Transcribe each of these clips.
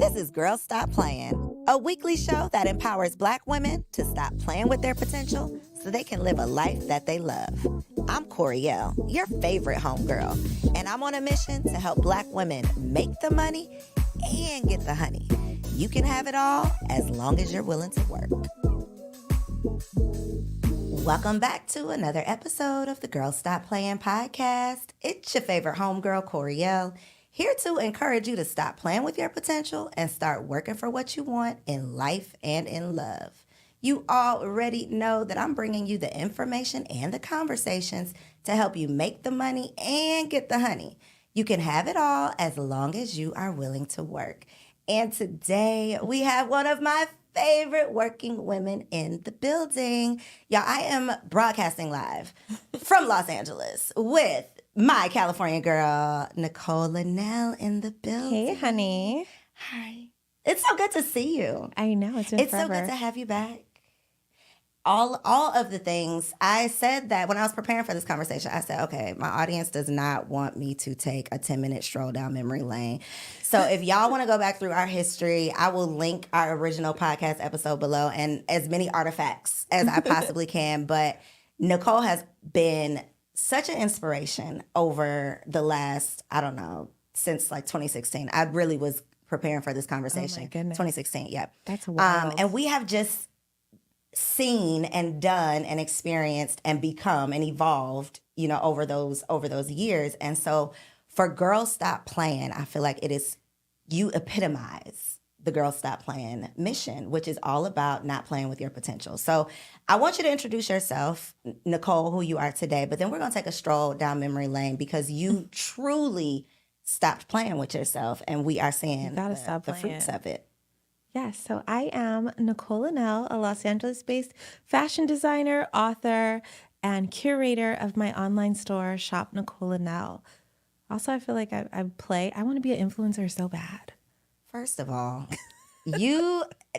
This is Girl Stop Playin, a weekly show that empowers Black women to stop playing with their potential so they can live a life that they love. I'm Coriel, your favorite homegirl, and I'm on a mission to help Black women make the money and get the honey. You can have it all as long as you're willing to work. Welcome back to another episode of the Girl Stop Playin podcast. It's your favorite homegirl, Coriel, here to encourage you to stop playing with your potential and start working for what you want in life and in love. You already know that I'm bringing you the information and the conversations to help you make the money and get the honey. You can have it all as long as you are willing to work. And today we have one of my favorite working women in the building. Y'all, I am broadcasting live from Los Angeles with my California girl, Nicole Lynel, in the building. Hey, honey. Hi. It's so good to see you. I know, it's been forever. So good to have you back. All of the things, I said that when I was preparing for this conversation, I said, okay, my audience does not want me to take a 10-minute stroll down memory lane. So if y'all want to go back through our history, I will link our original podcast episode below and as many artifacts as I possibly can. But Nicole has been such an inspiration over the last, I don't know, since like 2016. I really was preparing for this conversation. Oh my goodness. 2016, yeah. That's wild. And we have just seen and done and experienced and become and evolved, you know, over those years. And so for Girls Stop Playin, I feel like you epitomize the Girls Stop Playin mission, which is all about not playing with your potential. So I want you to introduce yourself, Nicole, who you are today, but then we're going to take a stroll down memory lane because you truly stopped playing with yourself and we are seeing the fruits of it. Yes, so I am Nichole Lynel, a Los Angeles-based fashion designer, author, and curator of my online store, Shop Nichole Lynel. Also, I feel like I want to be an influencer so bad. First of all,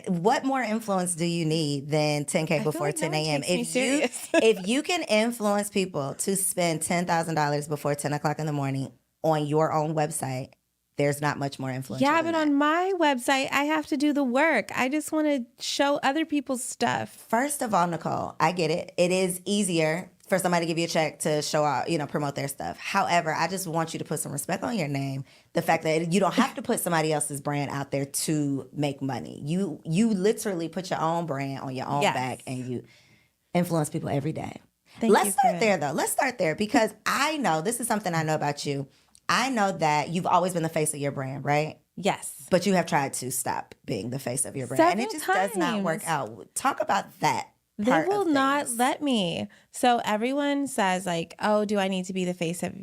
what more influence do you need than 10K before 10 a.m.? If you can influence people to spend $10,000 before 10 o'clock in the morning on your own website, there's not much more influence. Yeah, but on my website, I have to do the work. I just want to show other people's stuff. First of all, Nicole, I get it. It is easier for somebody to give you a check to show out, promote their stuff. However, I just want you to put some respect on your name. The fact that you don't have to put somebody else's brand out there to make money. You literally put your own brand on your own back and you influence people every day. Let's start there, though. Let's start there because I know, this is something I know about you. I know that you've always been the face of your brand, right? Yes. But you have tried to stop being the face of your brand. And it just does not work out. Talk about that. They will not let me. So everyone says like, oh, do I need to be the face of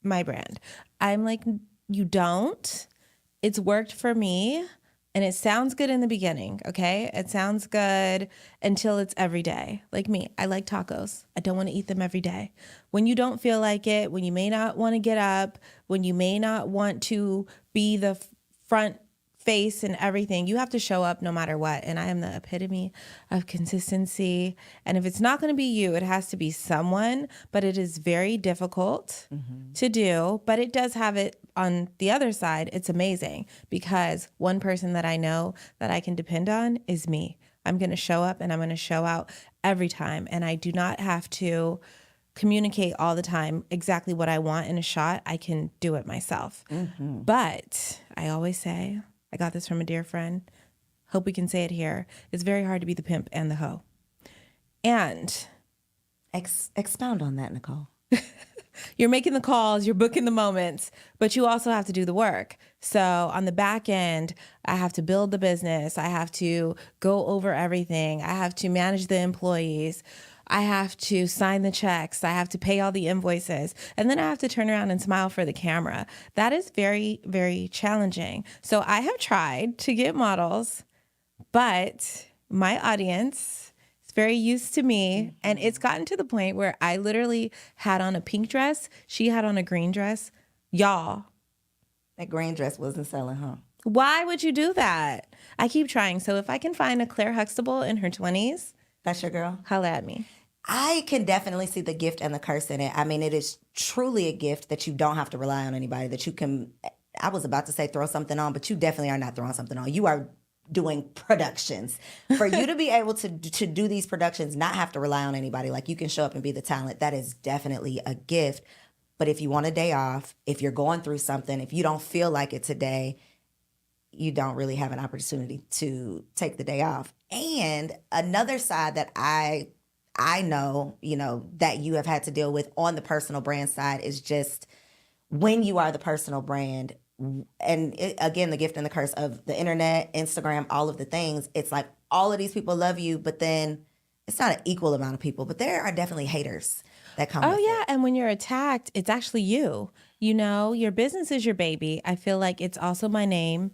my brand? I'm like, you don't. It's worked for me. And it sounds good in the beginning, okay? It sounds good until it's every day. Like me, I like tacos. I don't want to eat them every day. When you don't feel like it, when you may not want to get up, when you may not want to be the front face and everything, you have to show up no matter what. And I am the epitome of consistency. And if it's not going to be you, it has to be someone, but it is very difficult to do. But it does have it on the other side. It's amazing because one person that I know that I can depend on is me. I'm going to show up and I'm going to show out every time. And I do not have to communicate all the time exactly what I want in a shot. I can do it myself. But I always say, I got this from a dear friend. Hope we can say it here. It's very hard to be the pimp and the hoe. And expound on that, Nicole. You're making the calls, you're booking the moments, but you also have to do the work. So on the back end, I have to build the business. I have to go over everything. I have to manage the employees. I have to sign the checks. I have to pay all the invoices. And then I have to turn around and smile for the camera. That is very, very challenging. So I have tried to get models, but my audience is very used to me. And it's gotten to the point where I literally had on a pink dress. She had on a green dress. Y'all. That green dress wasn't selling, huh? Why would you do that? I keep trying. So if I can find a Claire Huxtable in her 20s, that's your girl? Holla at me. I can definitely see the gift and the curse in it. I mean, it is truly a gift that you don't have to rely on anybody, that you can I was about to say throw something on, but you definitely are not throwing something on. You are doing productions. For you to be able to do these productions, not have to rely on anybody, like you can show up and be the talent, that is definitely a gift. But if you want a day off, if you're going through something, if you don't feel like it today, you don't really have an opportunity to take the day off. And another side that I know, that you have had to deal with on the personal brand side is just when you are the personal brand, and again, the gift and the curse of the internet, Instagram, all of the things, it's like all of these people love you, but then it's not an equal amount of people, but there are definitely haters that come with yeah. it. And when you're attacked, it's actually you. Your business is your baby. I feel like it's also my name.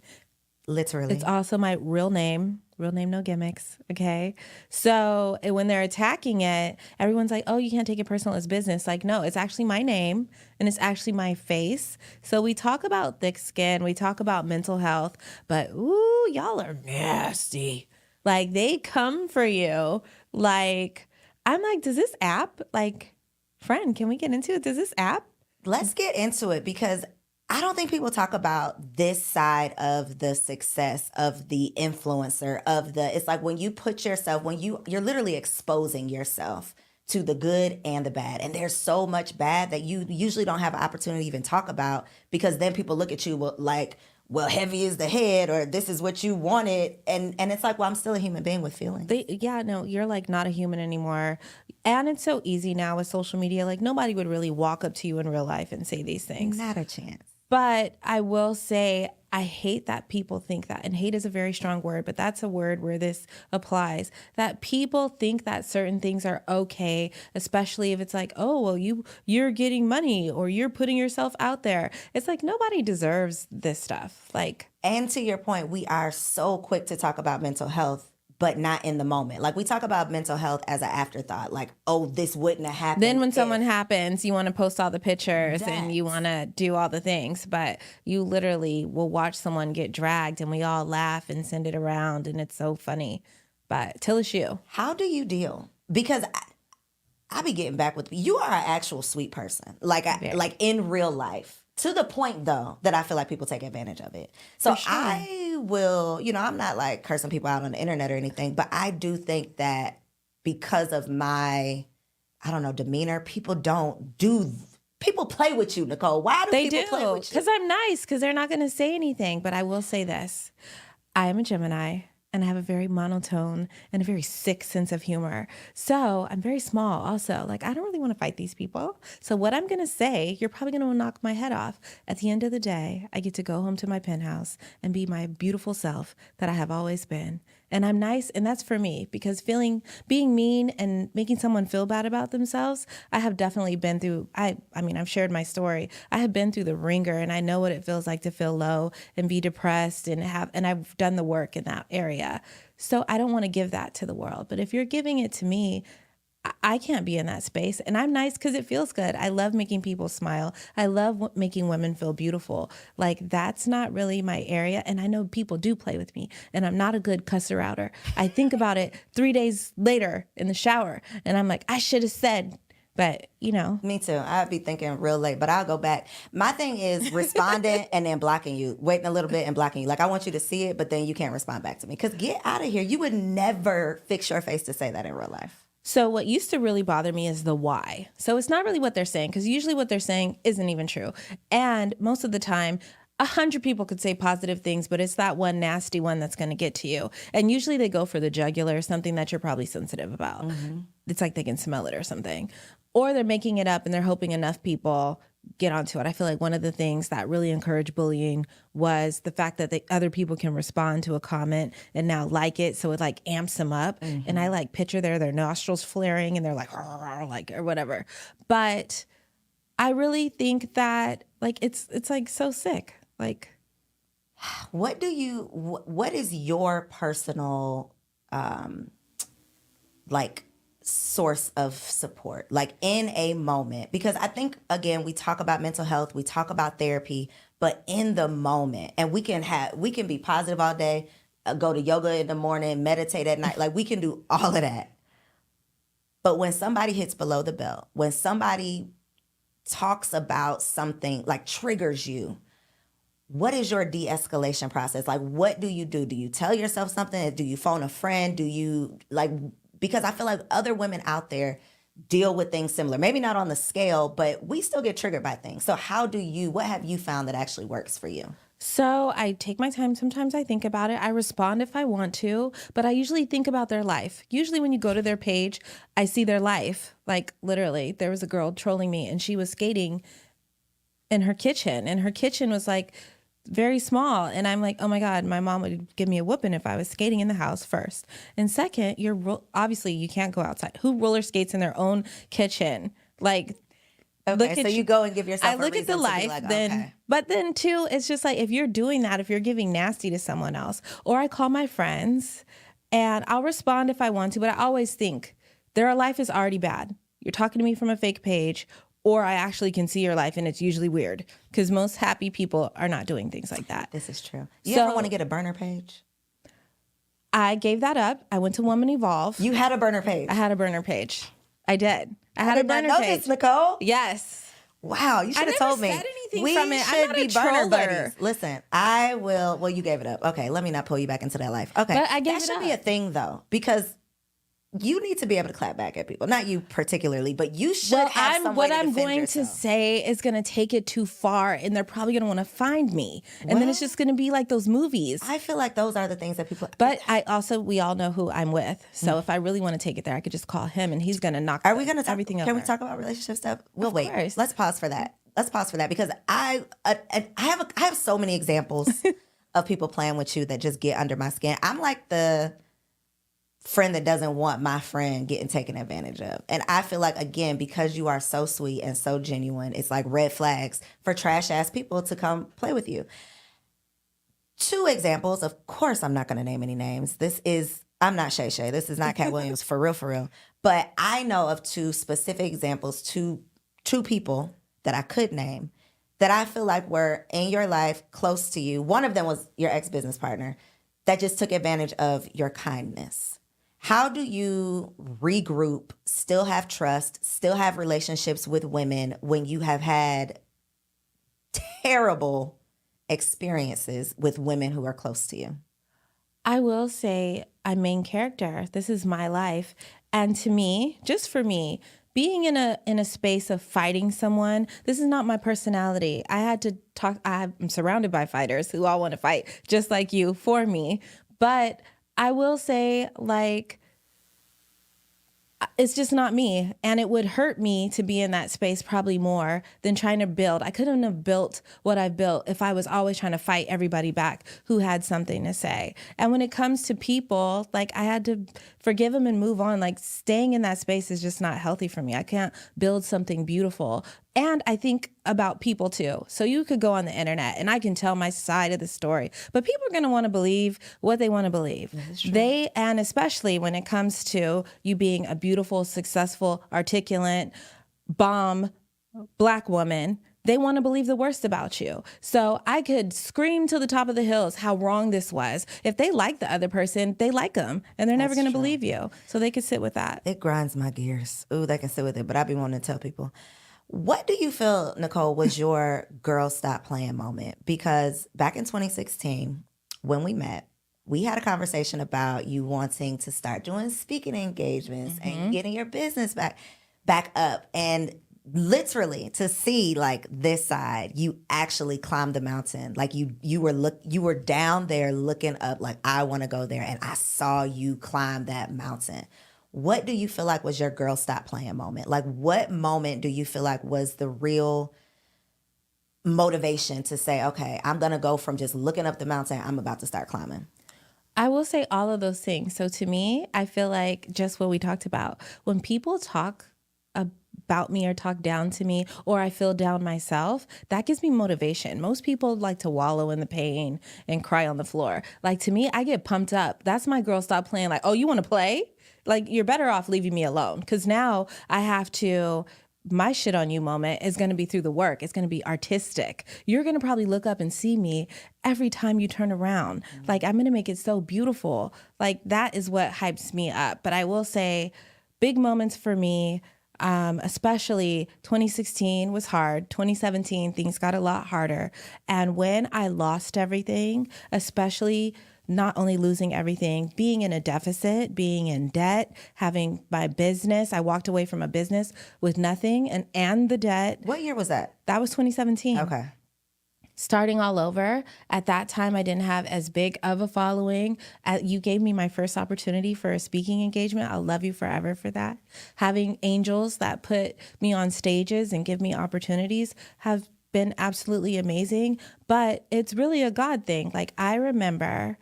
Literally. It's also my real name, no gimmicks. Okay. So when they're attacking it, everyone's like, oh, you can't take it personal as business. Like, no, it's actually my name and it's actually my face. So we talk about thick skin, we talk about mental health, but ooh, y'all are nasty. Like they come for you. Like, I'm like, does this app, like, friend, can we get into it? Does this app? Let's get into it, because I don't think people talk about this side of the success of the influencer, it's like when you put yourself, you're literally exposing yourself to the good and the bad. And there's so much bad that you usually don't have an opportunity to even talk about, because then people look at you like, well, heavy is the head, or this is what you wanted. And it's like, well, I'm still a human being with feelings. You're like not a human anymore. And it's so easy now with social media. Like nobody would really walk up to you in real life and say these things. Not a chance. But I will say, I hate that people think that, and hate is a very strong word, but that's a word where this applies, that people think that certain things are okay, especially if it's like, oh, well, you're getting money or you're putting yourself out there. It's like, nobody deserves this stuff. Like, and to your point, we are so quick to talk about mental health, but not in the moment. Like we talk about mental health as an afterthought, like, oh, this wouldn't have happened. Then when someone happens, you want to post all the pictures and you want to do all the things, but you literally will watch someone get dragged and we all laugh and send it around and it's so funny. But till it's you. How do you deal? Because I be getting back with you are an actual sweet person, like in real life. To the point, though, that I feel like people take advantage of it. So sure. I will, I'm not like cursing people out on the internet or anything, but I do think that because of my, demeanor, people play with you, Nicole. Why do people play with you? Because I'm nice, because they're not going to say anything. But I will say this. I am a Gemini. And I have a very monotone and a very sick sense of humor. So I'm very small also. Like, I don't really want to fight these people. So what I'm going to say, you're probably going to knock my head off. At the end of the day, I get to go home to my penthouse and be my beautiful self that I have always been. And I'm nice, and that's for me, because being mean and making someone feel bad about themselves, I have definitely been through, I've shared my story. I have been through the ringer, and I know what it feels like to feel low and be depressed and I've done the work in that area. So I don't want to give that to the world. But if you're giving it to me, I can't be in that space. And I'm nice because it feels good. I love making people smile. I love making women feel beautiful. Like, that's not really my area. And I know people do play with me. And I'm not a good cusser outer. I think about it 3 days later in the shower. And I'm like, I should have said. But, Me too. I'd be thinking real late, but I'll go back. My thing is responding and then blocking you, waiting a little bit and blocking you. Like, I want you to see it, but then you can't respond back to me. Because get out of here. You would never fix your face to say that in real life. So what used to really bother me is the why. So it's not really what they're saying, because usually what they're saying isn't even true. And most of the time, 100 people could say positive things, but it's that one nasty one that's going to get to you. And usually they go for the jugular, something that you're probably sensitive about. Mm-hmm. It's like they can smell it or something. Or they're making it up and they're hoping enough people get onto it. I feel like one of the things that really encouraged bullying was the fact that the other people can respond to a comment and now like it. So it like amps them up. Mm-hmm. And I like picture their nostrils flaring and they're like or whatever. But I really think that like it's like so sick. Like, what is your personal like source of support, like in a moment? Because I think, again, we talk about mental health, we talk about therapy, but in the moment, and we can be positive all day, go to yoga in the morning, meditate at night, like we can do all of that. But when somebody hits below the belt, when somebody talks about something like triggers you, what is your de-escalation process? Like, what do you do? Do you tell yourself something? Do you phone a friend? Do you because I feel like other women out there deal with things similar. Maybe not on the scale, but we still get triggered by things. So what have you found that actually works for you? So I take my time. Sometimes I think about it. I respond if I want to, but I usually think about their life. Usually when you go to their page, I see their life. Like literally, there was a girl trolling me and she was skating in her kitchen, and her kitchen was like very small. And I'm like, oh my God, my mom would give me a whooping if I was skating in the house first. And second, obviously you can't go outside. Who roller skates in their own kitchen? Like, Okay, so you go and give yourself I look at the life, like, then, okay. But then too, it's just like, if you're doing that, if you're giving nasty to someone else, or I call my friends and I'll respond if I want to, but I always think their life is already bad. You're talking to me from a fake page, or I actually can see your life, and it's usually weird because most happy people are not doing things like that. This is true. You ever want to get a burner page? I gave that up. I went to Woman Evolve. You had a burner page? I had a burner page. I did. I had a burner not know page. This, Nicole. Yes. Wow, you should have told me. I never said anything we from it. should I'm not be a burner troller. buddies. Listen, I will. Well, you gave it up. Okay, let me not pull you back into that life. Okay, But I gave that it should up. be a thing though, because you need to be able to clap back at people. Not you particularly, but you should have some way what to I'm defend going to yourself. say is going to take it too far, and they're probably going to want to find me, and then it's just going to be like those movies. I feel like those are the things that people. But we all know who I'm with, so if I really want to take it there, I could just call him, and he's going to knock. Are we going to talk everything over? Can we talk about relationship stuff? We'll Of wait. course. Let's pause for that. Because I have so many examples of people playing with you that just get under my skin. I'm like the friend that doesn't want my friend getting taken advantage of. And I feel like, again, because you are so sweet and so genuine, it's like red flags for trash ass people to come play with you. 2 examples. Of course, I'm not going to name any names. I'm not Shay Shay. This is not Cat Williams for real. But I know of 2 specific examples, two people that I could name that I feel like were in your life, close to you. One of them was your ex-business partner that just took advantage of your kindness. How do you regroup, still have trust, still have relationships with women when you have had terrible experiences with women who are close to you? I will say I'm main character. This is my life. And to me, just for me, being in a space of fighting someone, this is not my personality. I had to talk. I'm surrounded by fighters who all want to fight just like you for me. But I will say, like, it's just not me. And it would hurt me to be in that space probably more than trying to build. I couldn't have built what I've built if I was always trying to fight everybody back who had something to say. And when it comes to people, like, I had to forgive them and move on. Like, staying in that space is just not healthy for me. I can't build something beautiful. And I think about people too. So you could go on the internet and I can tell my side of the story, but people are going to want to believe what they want to believe. And especially when it comes to you being a beautiful, successful, articulate, bomb Black woman, they want to believe the worst about you. So I could scream to the top of the hills how wrong this was. If they like the other person, they like them, and they're never going to believe you. So they could sit with that. It grinds my gears. Ooh, they can sit with it, but I be wanting to tell people. What do you feel, Nicole, was your girl stop playing moment? Because back in 2016, when we met, we had a conversation about you wanting to start doing speaking engagements and getting your business back up. And literally to see like this side, you actually climbed the mountain. Like you were down there looking up like, I want to go there. And I saw you climb that mountain. What do you feel like was your girl stop playing moment? Like, what moment do you feel like was the real motivation to say, okay, I'm going to go from just looking up the mountain, I'm about to start climbing? I will say all of those things. So to me, I feel like just what we talked about, when people talk about me or talk down to me, or I feel down myself, that gives me motivation. Most people like to wallow in the pain and cry on the floor. Like, to me, I get pumped up. That's my girl stop playing. Like, oh, you want to play? Like, you're better off leaving me alone. Because now I have to, my shit on you moment is going to be through the work. It's going to be artistic. You're going to probably look up and see me every time you turn around. Like, I'm going to make it so beautiful. Like, that is what hypes me up. But I will say, big moments for me, Especially 2016 was hard. 2017, things got a lot harder. And when I lost everything, especially not only losing everything, being in a deficit, being in debt, having my business, I walked away from a business with nothing and the debt. What year was that? That was 2017. Okay. Starting all over. At that time, I didn't have as big of a following. You gave me my first opportunity for a speaking engagement. I'll love you forever for that. Having angels that put me on stages and give me opportunities have been absolutely amazing. But it's really a God thing. Like, I remember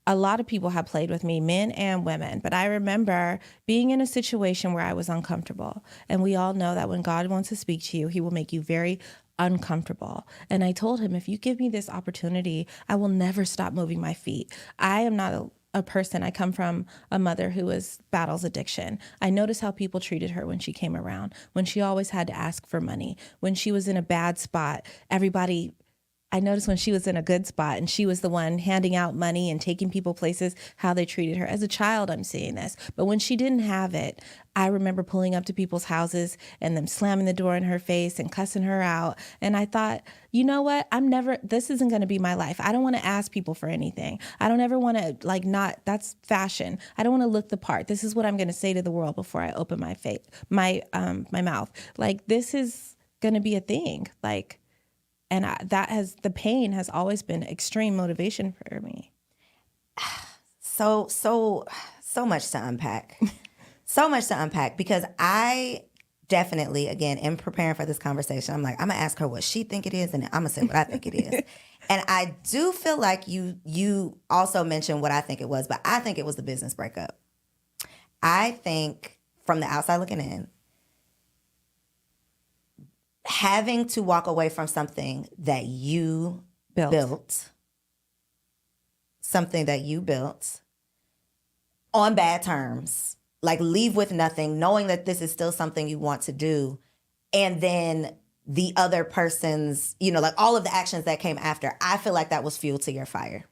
a lot of people have played with me, men and women, but I remember being in a situation where I was uncomfortable. And we all know that when God wants to speak to you, he will make you very uncomfortable. And I told him, if you give me this opportunity, I will never stop moving my feet. I am not a person. I come from a mother who battles addiction. I noticed how people treated her when she came around, when she always had to ask for money, when she was in a bad spot, I noticed when she was in a good spot and she was the one handing out money and taking people places, how they treated her. As a child, I'm seeing this. But when she didn't have it, I remember pulling up to people's houses and them slamming the door in her face and cussing her out. And I thought, you know what? This isn't going to be my life. I don't want to ask people for anything. I don't ever want to that's fashion. I don't want to look the part. This is what I'm going to say to the world before I open my mouth. Like, this is going to be a thing. Like, and the pain has always been extreme motivation for me. So much to unpack. So much to unpack, because I definitely, again, in preparing for this conversation, I'm like, I'm going to ask her what she think it is, and I'm going to say what I think it is. And I do feel like you also mentioned what I think it was, but I think it was the business breakup. I think, from the outside looking in, having to walk away from something that you built, something that you built on bad terms, like leave with nothing, knowing that this is still something you want to do, and then the other person's, like all of the actions that came after, I feel like that was fuel to your fire.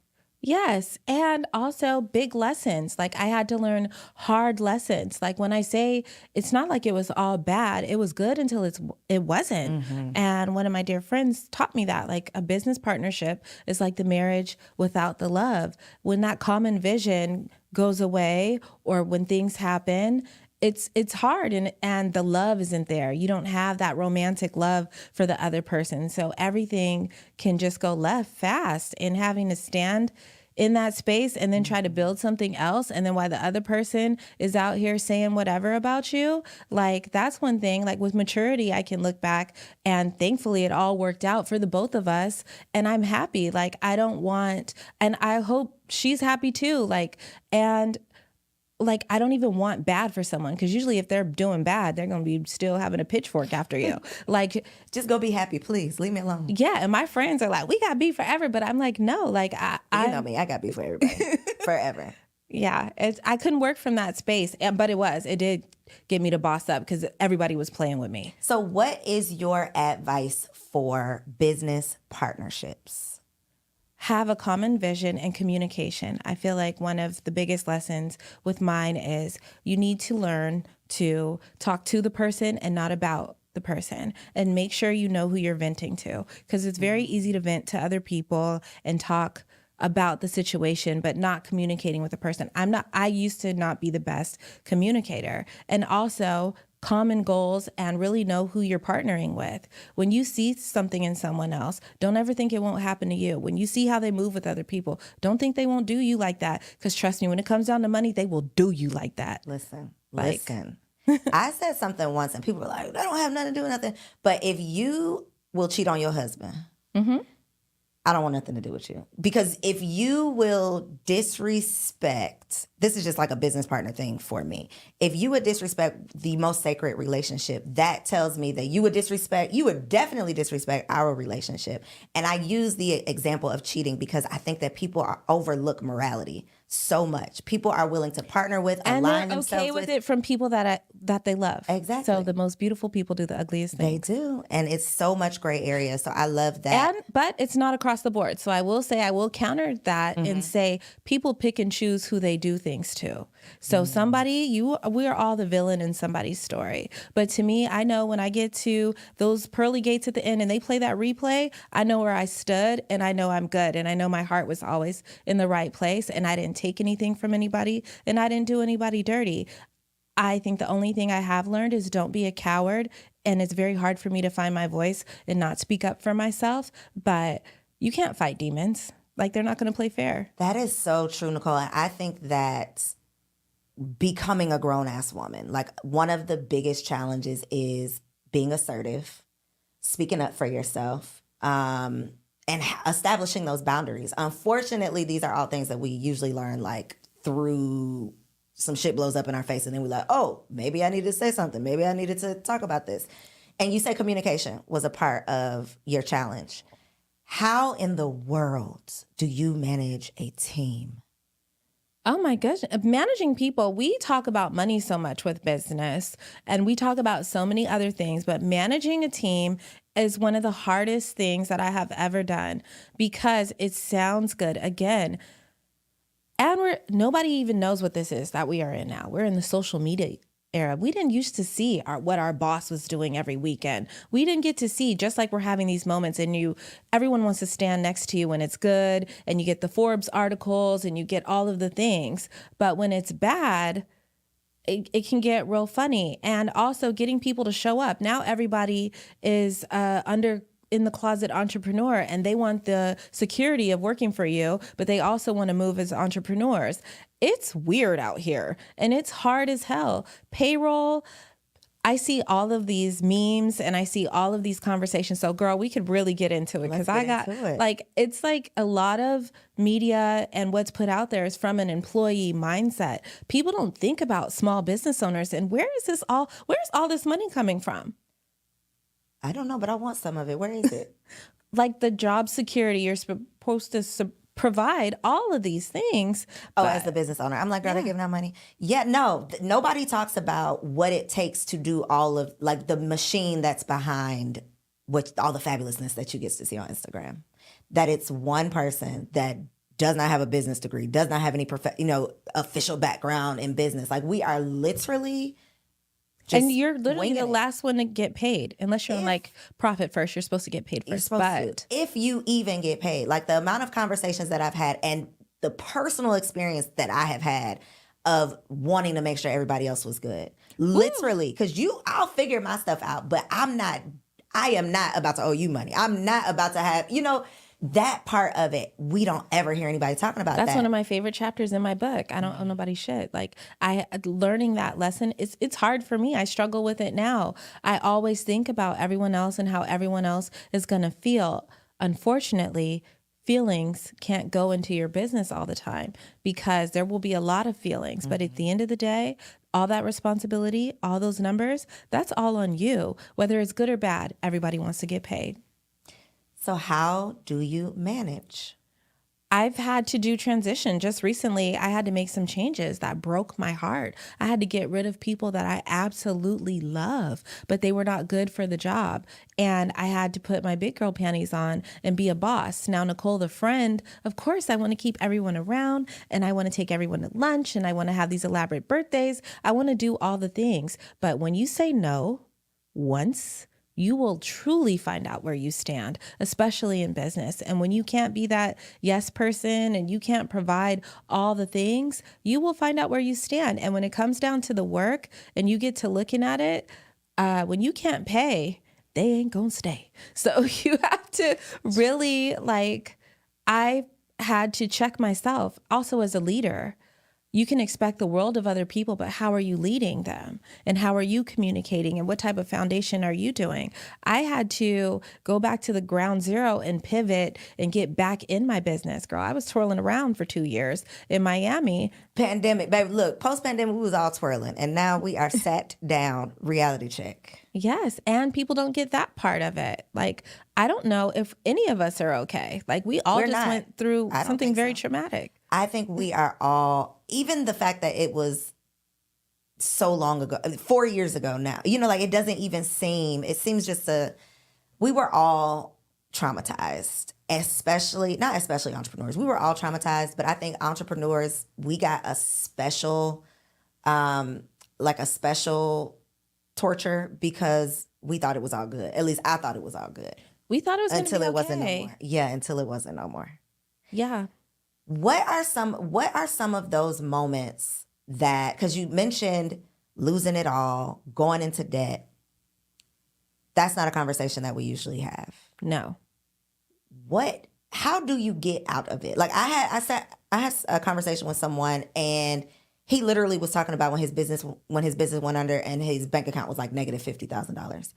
Yes. And also big lessons. Like, I had to learn hard lessons. Like, when I say it's not like it was all bad, it was good until it wasn't. Mm-hmm. And one of my dear friends taught me that, like, a business partnership is like the marriage without the love. When that common vision goes away, or when things happen, it's hard, and the love isn't there. You don't have that romantic love for the other person. So everything can just go left fast, and having to stand in that space and then try to build something else. And then while the other person is out here saying whatever about you, like, that's one thing. Like, with maturity, I can look back, and thankfully it all worked out for the both of us. And I'm happy. Like, and I hope she's happy too. I don't even want bad for someone, because usually if they're doing bad, they're going to be still having a pitchfork after you. Like, just go be happy, please. Leave me alone. Yeah. And my friends are like, we got beef forever. But I'm like, no, like, you know me, I got beef for everybody. Forever. Yeah. I couldn't work from that space. But it did get me to boss up, because everybody was playing with me. So what is your advice for business partnerships? Have a common vision and communication. I feel like one of the biggest lessons with mine is you need to learn to talk to the person and not about the person, and make sure you know who you're venting to, because it's very easy to vent to other people and talk about the situation, but not communicating with the person. I used to not be the best communicator. And also, common goals, and really know who you're partnering with. When you see something in someone else, don't ever think it won't happen to you. When you see how they move with other people, don't think they won't do you like that, because trust me, when it comes down to money, they will do you like that. Listen. I said something once and people were like, that don't have nothing to do with nothing. But if you will cheat on your husband, mm-hmm. I don't want nothing to do with you. Because if you will disrespect, this is just like a business partner thing for me. If you would disrespect the most sacred relationship, that tells me that you would definitely disrespect our relationship. And I use the example of cheating because I think that people overlook morality so much. People are willing to partner with, And align they're themselves okay with it from people that they love. Exactly. So the most beautiful people do the ugliest They things. do. And it's so much gray area. So I love that. But it's not across the board. So I will counter that and say people pick and choose who they do things to. So we are all the villain in somebody's story. But to me, I know when I get to those pearly gates at the end and they play that replay, I know where I stood and I know I'm good. And I know my heart was always in the right place and I didn't take anything from anybody and I didn't do anybody dirty. I think the only thing I have learned is don't be a coward. And it's very hard for me to find my voice and not speak up for myself. But you can't fight demons. Like, they're not going to play fair. That is so true, Nicole. And I think that becoming a grown-ass woman, like one of the biggest challenges is being assertive, speaking up for yourself, and establishing those boundaries. Unfortunately, these are all things that we usually learn like through some shit blows up in our face and then we're like, oh, maybe I needed to say something. Maybe I needed to talk about this. And you say communication was a part of your challenge. How in the world do you manage a team? Oh my gosh. Managing people, we talk about money so much with business and we talk about so many other things, but managing a team is one of the hardest things that I have ever done because it sounds good. Again, and nobody even knows what this is that we are in now. We're in the social media era. We didn't used to see what our boss was doing every weekend. We didn't get to see, just like we're having these moments and everyone wants to stand next to you when it's good and you get the Forbes articles and you get all of the things. But when it's bad, it can get real funny. And also getting people to show up. Now everybody is in the closet entrepreneur and they want the security of working for you, but they also want to move as entrepreneurs. It's weird out here and it's hard as hell. Payroll, I see all of these memes and I see all of these conversations. So girl, we could really get into it because it's like a lot of media and what's put out there is from an employee mindset. People don't think about small business owners and where's all this money coming from? I don't know, but I want some of it. Where is it? Like the job security, you're supposed to provide all of these things. Oh, as the business owner. I'm like, girl, they're giving out money. Yeah, no, nobody talks about what it takes to do all of, like, the machine that's behind all the fabulousness that you get to see on Instagram. That it's one person that does not have a business degree, does not have any official background in business. Like, we are literally... and you're literally the last one to get paid. Unless you're on profit first, you're supposed to get paid first. If you even get paid, like the amount of conversations that I've had and the personal experience that I have had of wanting to make sure everybody else was good. Literally, because I'll figure my stuff out, but I am not about to owe you money. I'm not about to have, that part of it, we don't ever hear anybody talking about that. That's one of my favorite chapters in my book. I don't owe nobody shit. Like, learning that lesson, it's hard for me. I struggle with it now. I always think about everyone else and how everyone else is going to feel. Unfortunately, feelings can't go into your business all the time because there will be a lot of feelings. But at the end of the day, all that responsibility, all those numbers, that's all on you. Whether it's good or bad, everybody wants to get paid. So how do you manage? I've had to do transition. Just recently, I had to make some changes that broke my heart. I had to get rid of people that I absolutely love, but they were not good for the job. And I had to put my big girl panties on and be a boss. Now, Nicole, the friend, of course, I want to keep everyone around and I want to take everyone to lunch and I want to have these elaborate birthdays. I want to do all the things. But when you say no once, you will truly find out where you stand, especially in business. And when you can't be that yes person and you can't provide all the things, you will find out where you stand. And when it comes down to the work and you get to looking at it, when you can't pay, they ain't gonna stay. So you have to really I had to check myself also as a leader. you can expect the world of other people, but how are you leading them? And how are you communicating? And what type of foundation are you doing? I had to go back to the ground zero and pivot and get back in my business. Girl, I was twirling around for 2 years in Miami. Pandemic, baby. Look, post-pandemic, we was all twirling. And now we are sat down, reality check. Yes. And people don't get that part of it. Like, I don't know if any of us are okay. Like, we all We're just not. went through I don't something think very so. traumatic. I think we are all, even the fact that it was so long ago, 4 years ago now, you know, like it doesn't even seem, it seems just we were all traumatized, not especially entrepreneurs. We were all traumatized, but I think entrepreneurs, we got a special, like a special torture because we thought it was all good. At least I thought it was all good. We thought it was going to be until it okay. wasn't no more. Yeah, until it wasn't no more. Yeah. What are some of those moments that, because you mentioned losing it all, going into debt. That's not a conversation that we usually have. No. How do you get out of it? Like I had a conversation with someone and he literally was talking about when his business went under and his bank account was like negative $50,000.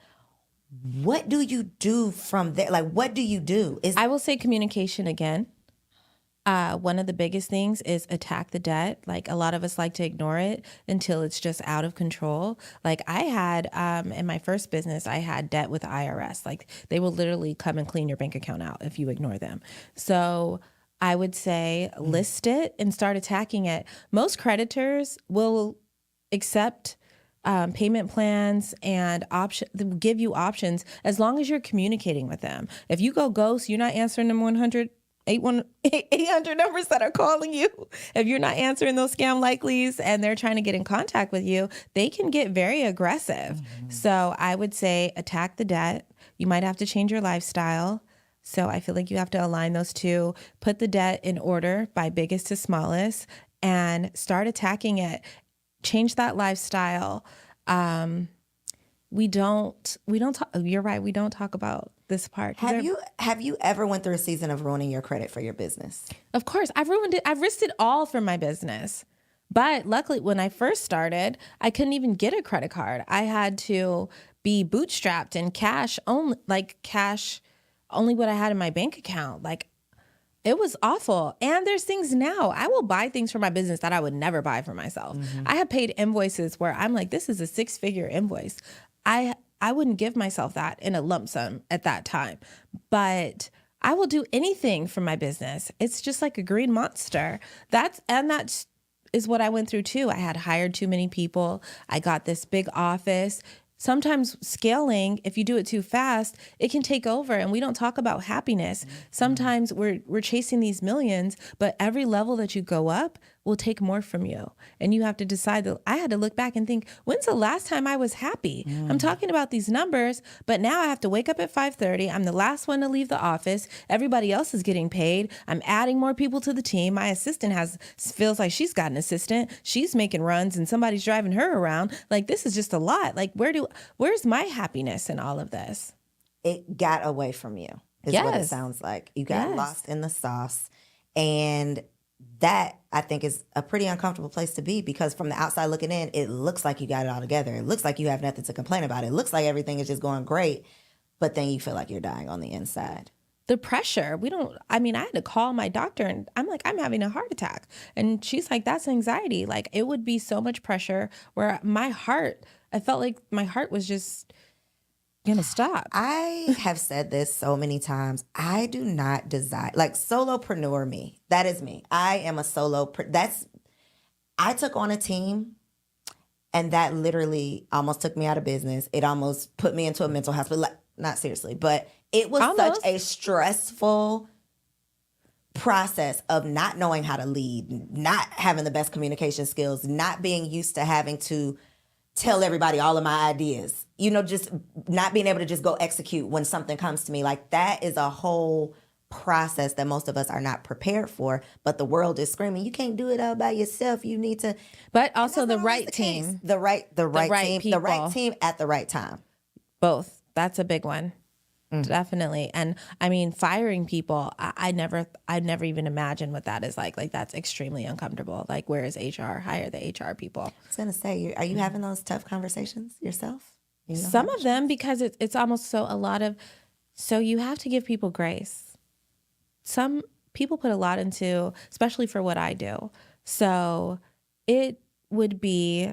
What do you do from there? Like, what do you do? I will say communication again. One of the biggest things is attack the debt. Like a lot of us like to ignore it until it's just out of control. Like I had, in my first business, I had debt with the IRS. Like they will literally come and clean your bank account out if you ignore them. So I would say list it and start attacking it. Most creditors will accept payment plans and give you options as long as you're communicating with them. If you go ghost, you're not answering them 800 numbers that are calling you. If you're not answering those scam likelies and they're trying to get in contact with you, they can get very aggressive. Mm-hmm. So I would say attack the debt. You might have to change your lifestyle. So I feel like you have to align those two, put the debt in order by biggest to smallest and start attacking it. Change that lifestyle. We don't talk, you're right. We don't talk about this part. Have you ever went through a season of ruining your credit for your business? Of course. I've ruined it. I've risked it all for my business. But luckily when I first started, I couldn't even get a credit card. I had to be bootstrapped and cash only what I had in my bank account. Like it was awful. And there's things now. I will buy things for my business that I would never buy for myself. Mm-hmm. I have paid invoices where I'm like, this is a 6-figure invoice. I wouldn't give myself that in a lump sum at that time, but I will do anything for my business. It's just like a green monster. That is what I went through too. I had hired too many people. I got this big office. Sometimes scaling, if you do it too fast, it can take over, and we don't talk about happiness. Mm-hmm. Sometimes we're chasing these millions, but every level that you go up will take more from you. And you have to decide that I had to look back and think, when's the last time I was happy? I'm talking about these numbers, but now I have to wake up at 5:30. I'm the last one to leave the office. Everybody else is getting paid. I'm adding more people to the team. My assistant feels like she's got an assistant. She's making runs and somebody's driving her around. Like, this is just a lot. Like, where's my happiness in all of this? It got away from you, is what it sounds like. You got lost in the sauce. And that, I think, is a pretty uncomfortable place to be, because from the outside looking in, it looks like you got it all together. It looks like you have nothing to complain about. It looks like everything is just going great, but then you feel like you're dying on the inside. The pressure, I had to call my doctor and I'm like, I'm having a heart attack. And she's like, that's anxiety. Like, it would be so much pressure where I felt like my heart was just gonna stop. I have said this so many times. I do not desire, like, solopreneur me. That is me. I am a I took on a team and that literally almost took me out of business. It almost put me into a mental hospital. Like, not seriously, but it was such a stressful process of not knowing how to lead, not having the best communication skills, not being used to having to tell everybody all of my ideas, just not being able to just go execute when something comes to me. Like, that is a whole process that most of us are not prepared for, but the world is screaming, you can't do it all by yourself. You need to. But also the right team. The right team, people. the right team at the right time. Both. That's a big one. Definitely. And I mean, firing people, I'd never even imagined what that is like. Like, that's extremely uncomfortable. Like, where is HR? Hire the HR people. I was going to say, are you having those tough conversations yourself? Some of them, because it's almost so you have to give people grace. Some people put a lot into, especially for what I do. So it would be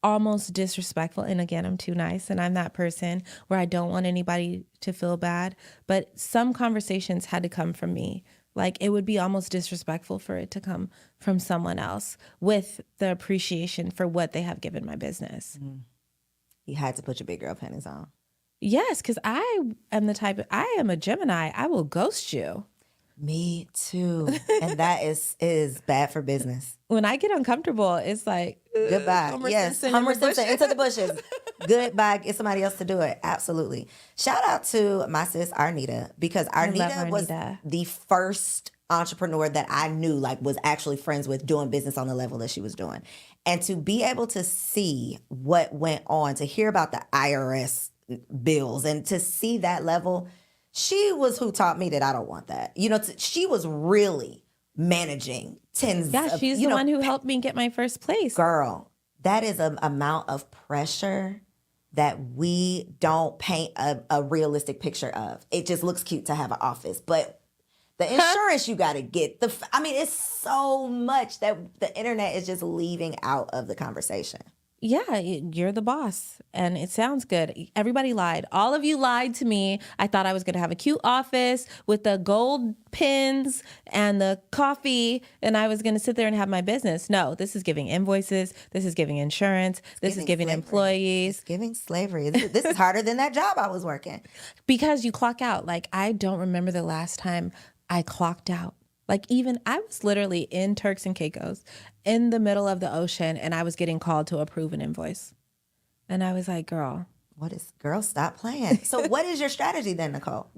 almost disrespectful. And again, I'm too nice and I'm that person where I don't want anybody to feel bad. But some conversations had to come from me. Like, it would be almost disrespectful for it to come from someone else with the appreciation for what they have given my business. You had to put your big girl panties on. Yes, because I am a Gemini. I will ghost you. Me too. And that is bad for business. When I get uncomfortable, it's like, goodbye. Homer Yes, Simpson Homer in the Simpson into the bushes. Goodbye. Get somebody else to do it. Absolutely. Shout out to my sis Arnita, because Arnita was the first entrepreneur that I knew, like, was actually friends with, doing business on the level that she was doing. And to be able to see what went on, to hear about the IRS bills, and to see that level, she was who taught me that I don't want that. She was really managing tens. Yeah, she's the one who helped me get my first place. Girl, that is an amount of pressure that we don't paint a realistic picture of. It just looks cute to have an office, but the insurance you got to get. It's so much that the internet is just leaving out of the conversation. Yeah, you're the boss, and it sounds good. Everybody lied. All of you lied to me. I thought I was going to have a cute office with the gold pins and the coffee, and I was going to sit there and have my business. No, this is giving invoices. This is giving insurance. This is giving employees. It's giving slavery. This is harder than that job I was working. Because you clock out. Like, I don't remember the last time I clocked out. Like, even I was literally in Turks and Caicos in the middle of the ocean, and I was getting called to approve an invoice. And I was like, girl, stop playing. So what is your strategy then, Nicole?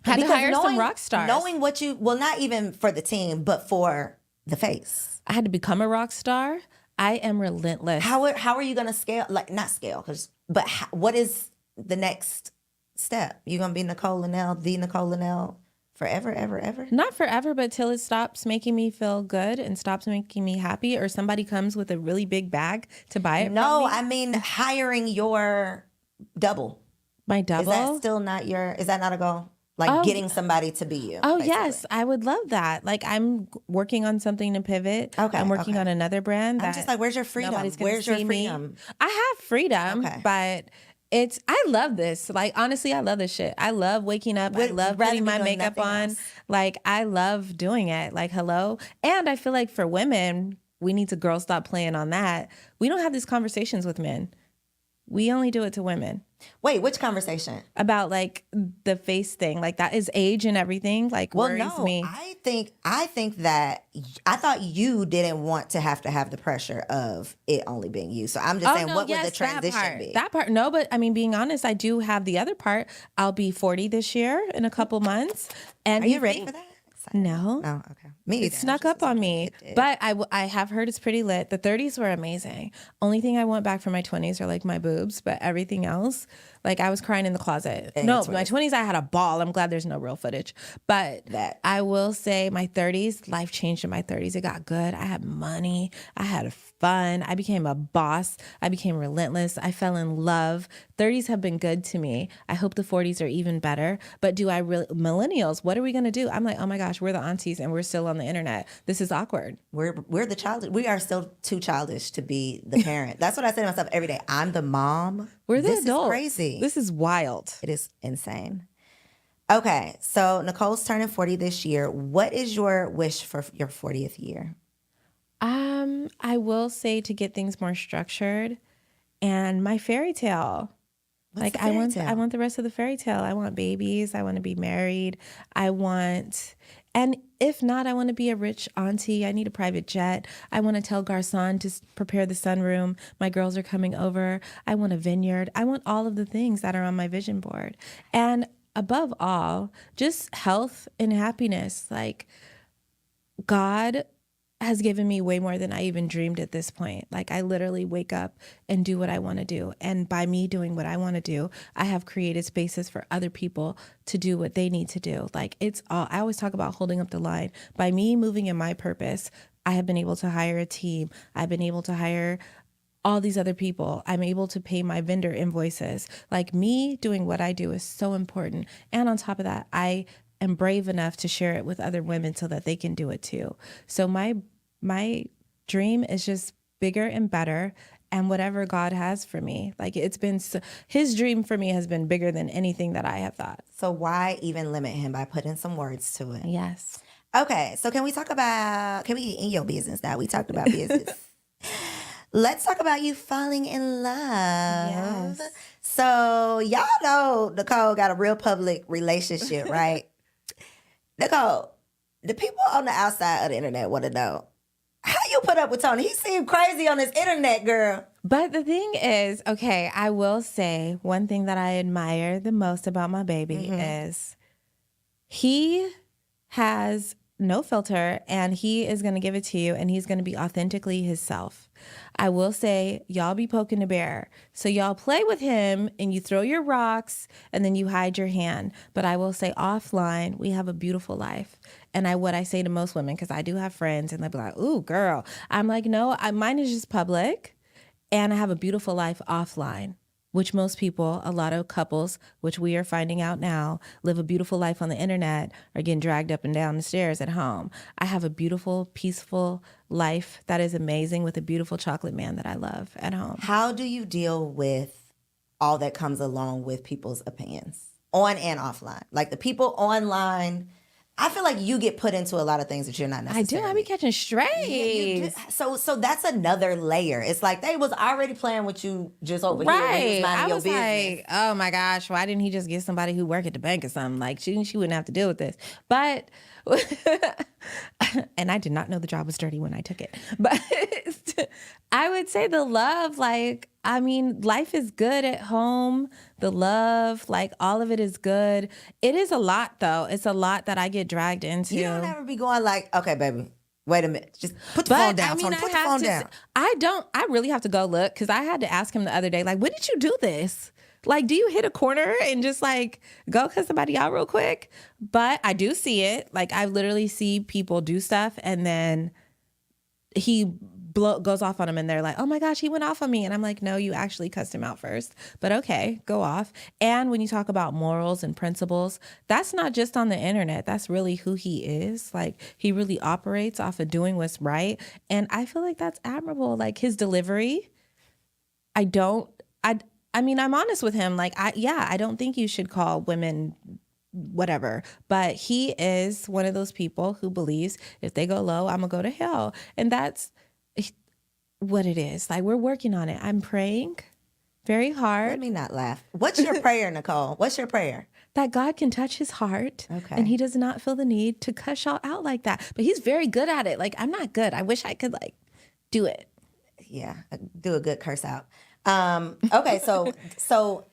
Had to hire some rock stars. Knowing not even for the team, but for the face. I had to become a rock star. I am relentless. How are you going to scale? Like, not scale, but what is the next step? You going to be Lynel, the Nicole Lynel? Forever, ever, ever? Not forever, but till it stops making me feel good and stops making me happy, or somebody comes with a really big bag to buy it from me. No, I mean hiring your double. My double? Is that not a goal? Like, getting somebody to be you? Oh, basically. Yes. I would love that. Like, I'm working on something to pivot. Okay. I'm working on another brand. I'm just like, where's your freedom? Where's your freedom? I have freedom, but I love this. Like, honestly, I love this shit. I love waking up. I love putting my makeup on. Like, I love doing it. Like, hello. And I feel like for women, we need to girl stop playing on that. We don't have these conversations with men. We only do it to women. Wait, which conversation? About, like, the face thing. Like, that is age and everything. Like, worries me. I think that I thought you didn't want to have the pressure of it only being you. So I'm just saying, what would the transition be? That part, no, but I mean, being honest, I do have the other part. I'll be 40 this year in a couple months. And are you ready for that? No. Oh, okay. Me either. It snuck up on me. But I have heard it's pretty lit. The 30s were amazing. Only thing I want back from my 20s are, like, my boobs, but everything else, like, I was crying in the closet. No, my 20s, I had a ball. I'm glad there's no real footage. But I will say my 30s, life changed in my 30s. It got good. I had money. I had fun. I became a boss. I became relentless. I fell in love. 30s have been good to me. I hope the 40s are even better. But millennials, what are we going to do? I'm like, oh my gosh, we're the aunties and we're still on the internet. This is awkward. We're the child. We are still too childish to be the parent. That's what I say to myself every day. I'm the mom. We're the adults. This is crazy. This is wild. It is insane. Okay, so Nicole's turning 40 this year. What is your wish for your 40th year? I will say to get things more structured, and my fairy tale. What's I want the rest of the fairy tale. I want babies. I want to be married. And if not, I want to be a rich auntie. I need a private jet. I want to tell Garcon to prepare the sunroom. My girls are coming over. I want a vineyard. I want all of the things that are on my vision board. And above all, just health and happiness. Like, God has given me way more than I even dreamed at this point. Like I literally wake up and do what I want to do. And by me doing what I want to do, I have created spaces for other people to do what they need to do. Like it's all, I always talk about holding up the line. By me moving in my purpose, I have been able to hire a team. I've been able to hire all these other people. I'm able to pay my vendor invoices. Like me doing what I do is so important. And on top of that, I am brave enough to share it with other women so that they can do it too. So my dream is just bigger and better, and whatever God has for me. Like it's been, his dream for me has been bigger than anything that I have thought. So why even limit him by putting some words to it? Yes. Okay, so can we get in your business now? We talked about business. Let's talk about you falling in love. Yes. So y'all know Nicole got a real public relationship, right? Nicole, the people on the outside of the internet want to know, how you put up with Tony? He seemed crazy on his internet, girl. But the thing is, okay, I will say one thing that I admire the most about my baby is he has no filter, and he is going to give it to you, and he's going to be authentically himself. I will say, y'all be poking the bear. So y'all play with him and you throw your rocks and then you hide your hand. But I will say offline, we have a beautiful life. And what I say to most women, because I do have friends and they'll be like, ooh, girl. I'm like, no, mine is just public, and I have a beautiful life offline. Which most people, a lot of couples, which we are finding out now, live a beautiful life on the internet, are getting dragged up and down the stairs at home. I have a beautiful, peaceful life that is amazing with a beautiful chocolate man that I love at home. How do you deal with all that comes along with people's opinions on and offline? Like the people online, I feel like you get put into a lot of things that you're not necessarily. I be catching strays. Yeah, so that's another layer. It's like they was already playing with you just over here when you was minding I your was business. like, oh my gosh, why didn't he just get somebody who work at the bank or something? Like she wouldn't have to deal with this. But and I did not know the job was dirty when I took it. But I would say the love, like, I mean, life is good at home. The love, like all of it is good. It is a lot though. It's a lot that I get dragged into. You don't ever be going like, okay, baby, wait a minute. Just put the phone down, Tony. Put the phone down. I really have to go look, because I had to ask him the other day, like, when did you do this? Like, do you hit a corner and just like go cut somebody out real quick? But I do see it. Like I literally see people do stuff and then he goes off on them and they're like, oh my gosh, he went off on me. And I'm like, no, you actually cussed him out first. But okay, go off. And when you talk about morals and principles, that's not just on the internet. That's really who he is. Like he really operates off of doing what's right. And I feel like that's admirable. Like his delivery, I mean, I'm honest with him. Like, I don't think you should call women whatever, but he is one of those people who believes if they go low, I'm gonna go to hell. And that's what it is. Like, we're working on it. I'm praying very hard. Let me not laugh. What's your prayer, Nicole? What's your prayer? That God can touch his heart, okay, and he does not feel the need to cuss y'all out like that. But he's very good at it. Like, I'm not good. I wish I could like do it. Yeah, do a good curse out. Okay, so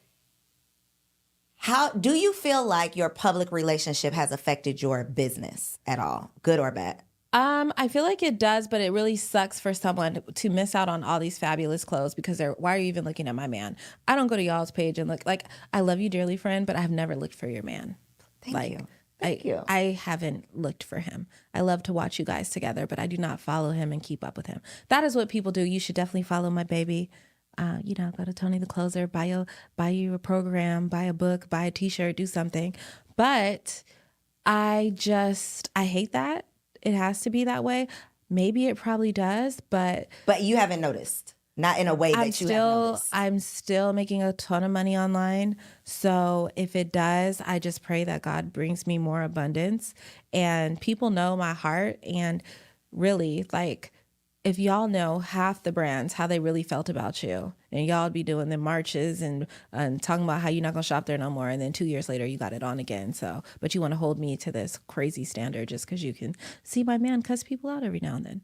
how do you feel like your public relationship has affected your business at all, good or bad? I feel like it does, but it really sucks for someone to miss out on all these fabulous clothes because why are you even looking at my man? I don't go to y'all's page and look. Like, I love you dearly, friend, but I have never looked for your man. Thank you. Thank you. I haven't looked for him. I love to watch you guys together, but I do not follow him and keep up with him. That is what people do. You should definitely follow my baby. Go to Tony the Closer, buy you a program, buy a book, buy a t-shirt, do something. But I hate that. It has to be that way. Maybe it probably does, but you haven't noticed. Not in a way that you have noticed. I'm still making a ton of money online. So if it does, I just pray that God brings me more abundance and people know my heart. And really, like, if y'all know half the brands, how they really felt about you, and y'all be doing the marches and talking about how you're not going to shop there no more. And then 2 years later, you got it on again. So, but you want to hold me to this crazy standard just because you can see my man cuss people out every now and then.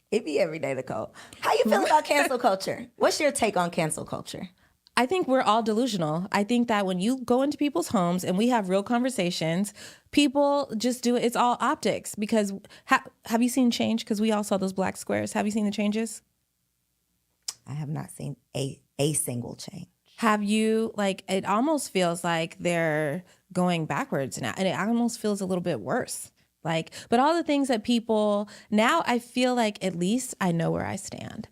It be every day, Nicole. How you feel about cancel culture? What's your take on cancel culture? I think we're all delusional. I think that when you go into people's homes and we have real conversations, people just do it. It's all optics because have you seen change? Because we all saw those black squares. Have you seen the changes? I have not seen a single change. Have you, like, it almost feels like they're going backwards now, and it almost feels a little bit worse. Like, but all the things that people, now I feel like at least I know where I stand.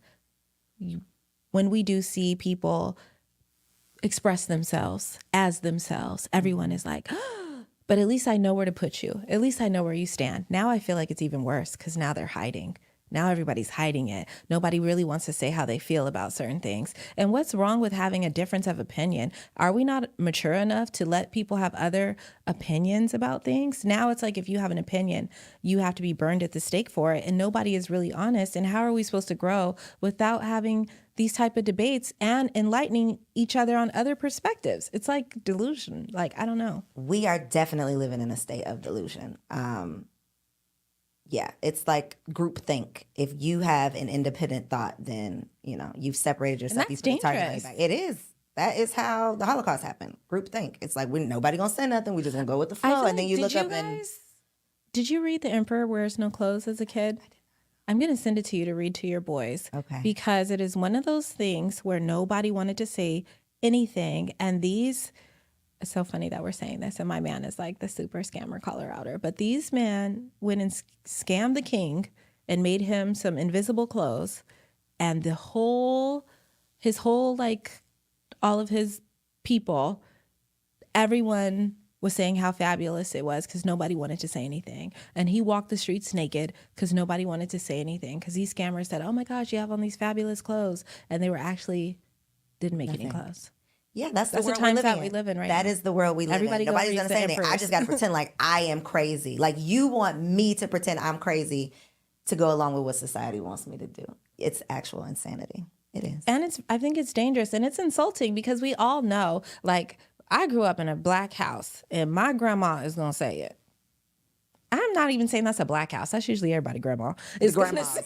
When we do see people express themselves as themselves, everyone is like, but at least I know where to put you. At least I know where you stand. Now I feel like it's even worse because now they're hiding. Now everybody's hiding it. Nobody really wants to say how they feel about certain things. And what's wrong with having a difference of opinion? Are we not mature enough to let people have other opinions about things? Now it's like if you have an opinion, you have to be burned at the stake for it. And nobody is really honest. And how are we supposed to grow without having these type of debates and enlightening each other on other perspectives? It's like delusion. Like, I don't know. We are definitely living in a state of delusion. Yeah, it's like groupthink. If you have an independent thought, then, you know, you've separated yourself. And that's dangerous. It is. That is how the Holocaust happened. Groupthink. It's like nobody gonna say nothing. We just gonna go with the flow. And then you look up and... Did you read The Emperor Wears No Clothes as a kid? I'm going to send it to you to read to your boys. Okay. Because it is one of those things where nobody wanted to say anything. And these... It's so funny that we're saying this, and my man is like the super scammer caller outer. But these men went and scammed the king and made him some invisible clothes, and his whole like all of his people, everyone was saying how fabulous it was because nobody wanted to say anything. And he walked the streets naked because nobody wanted to say anything because these scammers said, "Oh my gosh, you have on these fabulous clothes," and they were actually didn't make any clothes. Yeah, that's the world times that we live in right now. That is the world we live Everybody in. Nobody's going to say anything. I just got to pretend like I am crazy. Like you want me to pretend I'm crazy to go along with what society wants me to do. It's actual insanity. It is. And I think it's dangerous and it's insulting because we all know, like, I grew up in a black house and my grandma is going to say it. I'm not even saying that's a black house. That's usually everybody grandma. It's the grandmas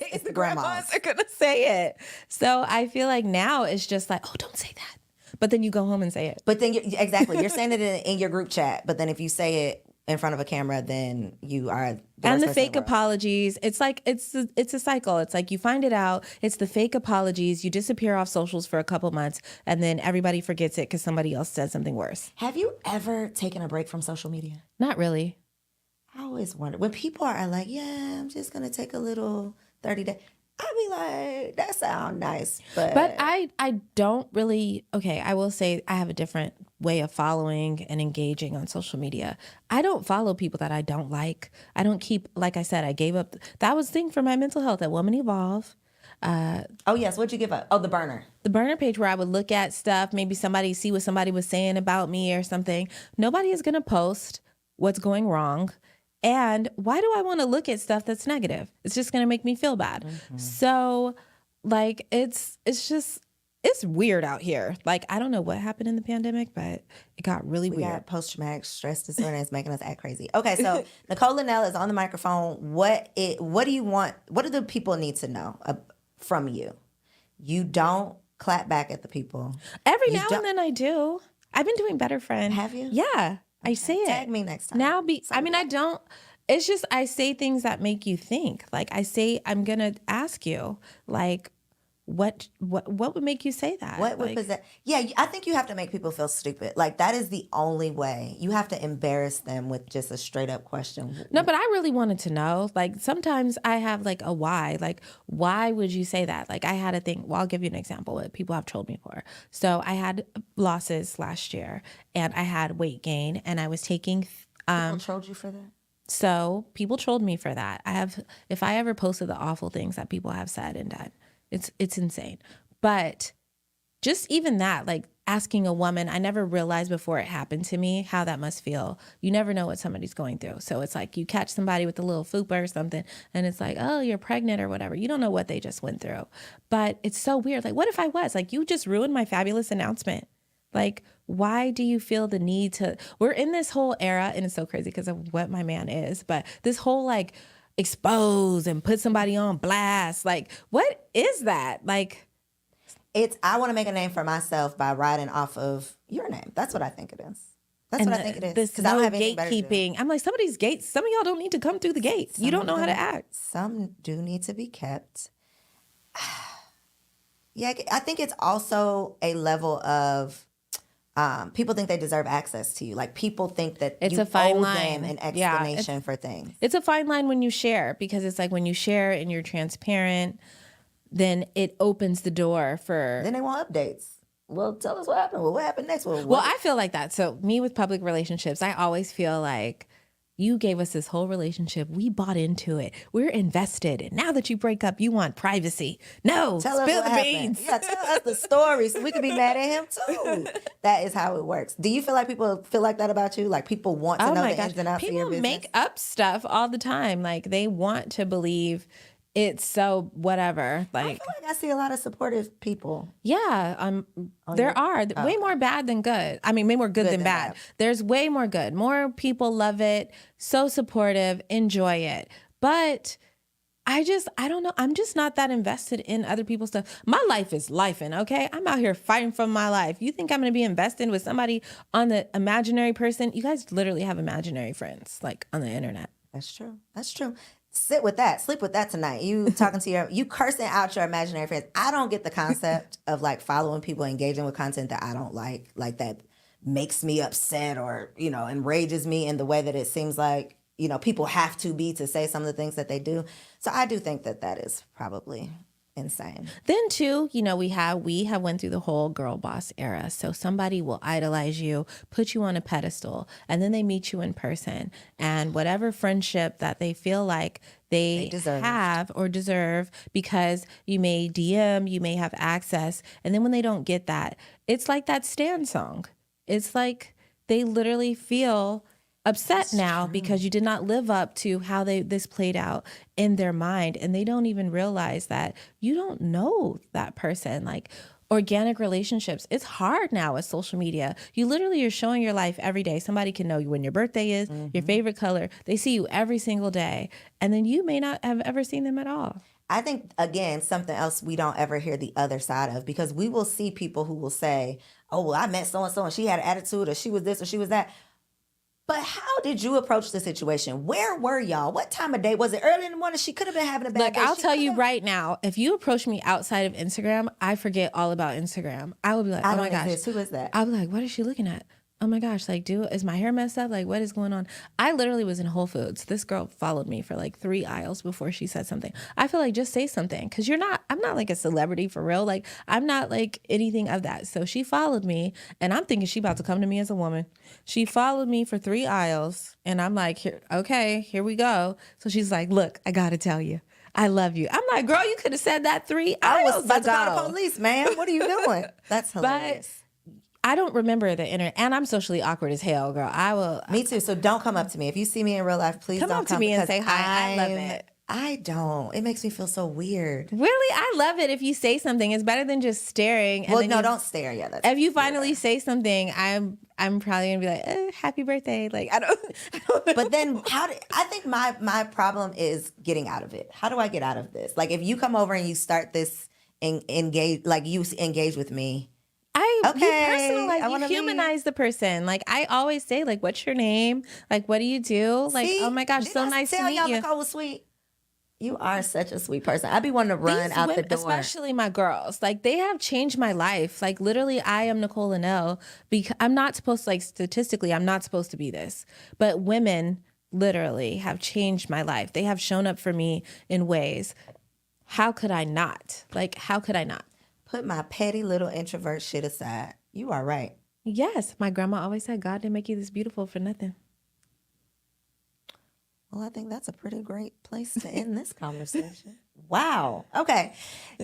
are going to say it. So I feel like now it's just like, oh, don't say that. But then you go home and say it. But then, exactly, you're saying it in your group chat. But then if you say it in front of a camera, then you are and the fake apologies. It's like it's a cycle. It's like you find it out. It's the fake apologies. You disappear off socials for a couple months, and then everybody forgets it because somebody else said something worse. Have you ever taken a break from social media? Not really. I always wonder when people are like, "Yeah, I'm just gonna take a little 30-day." I be like, that sounds nice, but I don't really. Okay, I will say I have a different way of following and engaging on social media. I don't follow people that I don't like. I don't keep, like I said, I gave up. That was the thing for my mental health at Woman Evolve. Oh yes, what'd you give up? Oh, the burner page where I would look at stuff, maybe see what somebody was saying about me or something. Nobody is gonna post what's going wrong. And why do I want to look at stuff that's negative? It's just going to make me feel bad. Mm-hmm. So, like, it's weird out here. Like, I don't know what happened in the pandemic, but it got really weird. We got post-traumatic stress disorder and it's making us act crazy. Okay, so Nicole Lynel is on the microphone. What do you want? What do the people need to know from you? You don't clap back at the people. Every now and then I do. I've been doing better, friend. Have you? Yeah. I say it. Tag me next time. I don't, it's just, I say things that make you think. Like I say, I'm going to ask you, like, what would make you say that? What would possess? Yeah, I think you have to make people feel stupid. Like that is the only way. You have to embarrass them with just a straight up question. No, but I really wanted to know. Like sometimes I have like a why. Like why would you say that? Like I had a thing. Well, I'll give you an example. What people have trolled me for. So I had losses last year, and I had weight gain, and I was taking. People trolled you for that. So people trolled me for that. If I ever posted the awful things that people have said and done. It's insane. But just even that, like asking a woman, I never realized before it happened to me how that must feel. You never know what somebody's going through. So it's like you catch somebody with a little fupa or something and it's like, oh, you're pregnant or whatever. You don't know what they just went through. But it's so weird. Like, what if I was? Like, you just ruined my fabulous announcement. Like, why do you feel the need to? We're in this whole era, and it's so crazy because of what my man is, but this whole like, expose and put somebody on blast. Like, what is that? Like, I want to make a name for myself by riding off of your name. That's what I think it is. That's what I think it is. This Because I don't have anything better to do. gatekeeping. I'm like, some of these gates, some of y'all don't need to come through the gates. You don't know how to act. Some do need to be kept. Yeah, I think it's also a level of people think they deserve access to you. Like people think that It's you a fine owe line. them an Yeah, explanation for things. It's a fine line when you share, because it's like when you share and you're transparent, then it opens the door for. Then they want updates. Well, tell us what happened. Well, what happened next? Well, I feel like that. So me with public relationships, I always feel like you gave us this whole relationship. We bought into it. We're invested. And now that you break up, you want privacy. No, tell us spill what the happened. beans. Yeah, tell us the story so we can be mad at him too. That is how it works. Do you feel like people feel like that about you? Like people want to know the ins and outs of your People business? make up stuff all the time. Like they want to believe it's so whatever. Like, I feel like I see a lot of supportive people. yeah, there are way more bad than good. I mean, way more good than bad. There's way more good. More people love it, so supportive, enjoy it. But I don't know. I'm just not that invested in other people's stuff. My life is lifing, okay? I'm out here fighting for my life. You think I'm going to be invested with somebody on the imaginary person? You guys literally have imaginary friends, like on the internet. That's true. That's true. Sit with that. Sleep with that tonight. You talking to you cursing out your imaginary friends. I don't get the concept of like following people, engaging with content that I don't like that makes me upset or, enrages me in the way that it seems like, people have to be to say some of the things that they do. So I do think that is probably insane. Then too, we have went through the whole girl boss era. So somebody will idolize you, put you on a pedestal, and then they meet you in person. And whatever friendship that they feel like they have or deserve, because you may DM, you may have access. And then when they don't get that, it's like that Stan song. It's like they literally feel upset now because you did not live up to how this played out in their mind, and they don't even realize that you don't know that person. Like organic relationships, it's hard now with social media. You literally are showing your life every day. Somebody can know when your birthday is, your favorite color. They see you every single day, and then you may not have ever seen them at all. I think, again, something else we don't ever hear the other side of, because we will see people who will say, oh, well, I met so-and-so and she had an attitude, or she was this or she was that. But how did you approach the situation? Where were y'all? What time of day? Was it early in the morning? She could have been having a bad day. I'll tell you right now, if you approach me outside of Instagram, I forget all about Instagram. I will be like, oh my gosh. Who is that? I'll be like, what is she looking at? Oh my gosh, is my hair messed up? Like, what is going on? I literally was in Whole Foods. This girl followed me for like 3 aisles before she said something. I feel like just say something, because I'm not like a celebrity for real. Like, I'm not like anything of that. So she followed me, and I'm thinking she about to come to me as a woman. She followed me for 3 aisles, and I'm like, here we go. So she's like, look, I got to tell you, I love you. I'm like, girl, you could have said that 3 I aisles was about ago. to call the police, man. What are you doing? That's hilarious. I don't remember the internet, and I'm socially awkward as hell, girl. I will. Me too. So don't come up to me. If you see me in real life, please come don't up to me and say hi. I love it. I don't. It makes me feel so weird. Really? I love it if you say something. It's better than just staring. Well, no, don't stare. Yeah, that's if you finally say something, I'm probably gonna be like, happy birthday. Like I don't know. But then I think my problem is getting out of it. How do I get out of this? Like if you come over and you start this engage with me. You personalize, you humanize the person. Like I always say, like, what's your name? Like, what do you do? Like, oh my gosh, so nice to meet you. Nicole was sweet. You are such a sweet person. I'd be wanting to run out the door. Especially my girls. Like they have changed my life. Like literally I am Nichole Lynel, because I'm not supposed to, like statistically, I'm not supposed to be this. But women literally have changed my life. They have shown up for me in ways. How could I not? Like, how could I not? Put my petty little introvert shit aside. You are right. Yes. My grandma always said, God didn't make you this beautiful for nothing. Well, I think that's a pretty great place to end this conversation. Wow. Okay.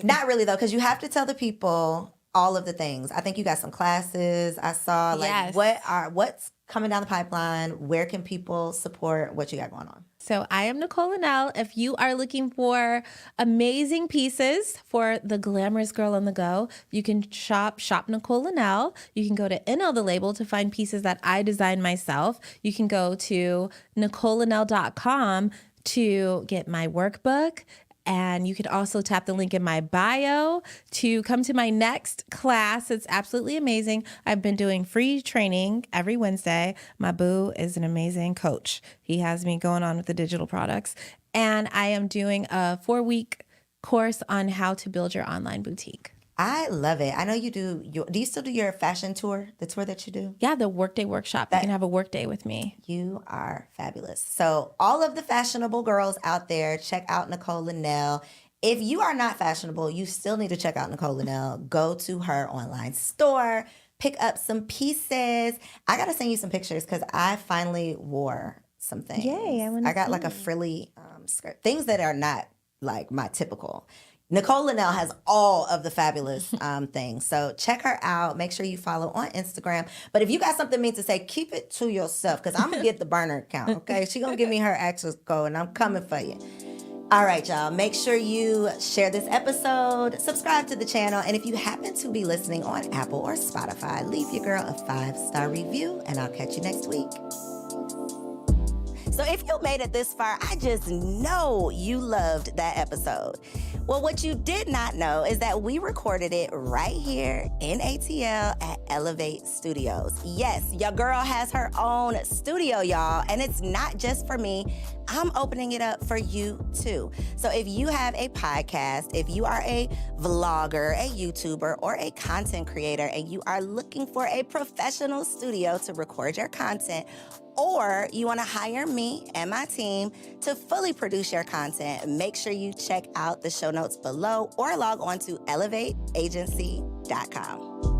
Not really, though, because you have to tell the people all of the things. I think you got some classes. I saw, like, what's coming down the pipeline? Where can people support what you got going on? So I am Nichole Lynel. If you are looking for amazing pieces for the glamorous girl on the go, you can shop Nichole Lynel. You can go to NL The Label to find pieces that I designed myself. You can go to NicoleLynel.com to get my workbook. And you can also tap the link in my bio to come to my next class. It's absolutely amazing. I've been doing free training every Wednesday. My boo is an amazing coach. He has me going on with the digital products. And I am doing a 4-week course on how to build your online boutique. I love it. I know you do. Do you still do your fashion tour, the tour that you do? Yeah, the workday workshop. You can have a workday with me. You are fabulous. So all of the fashionable girls out there, check out Nichole Lynel. If you are not fashionable, you still need to check out Nichole Lynel. Go to her online store, pick up some pieces. I got to send you some pictures because I finally wore some things. Yay, I got like a frilly skirt. Things that are not like my typical. Nichole Lynel has all of the fabulous things. So check her out. Make sure you follow on Instagram. But if you got something mean to say, keep it to yourself because I'm going to get the burner account, okay? She's going to give me her access code and I'm coming for you. All right, y'all. Make sure you share this episode, subscribe to the channel, and if you happen to be listening on Apple or Spotify, leave your girl a 5-star review, and I'll catch you next week. So if you made it this far, I just know you loved that episode. Well, what you did not know is that we recorded it right here in ATL at Elevate Studios. Yes, your girl has her own studio, y'all, and it's not just for me. I'm opening it up for you too. So if you have a podcast, if you are a vlogger, a YouTuber, or a content creator, and you are looking for a professional studio to record your content, or you want to hire me and my team to fully produce your content, make sure you check out the show notes below or log on to elevateagency.com.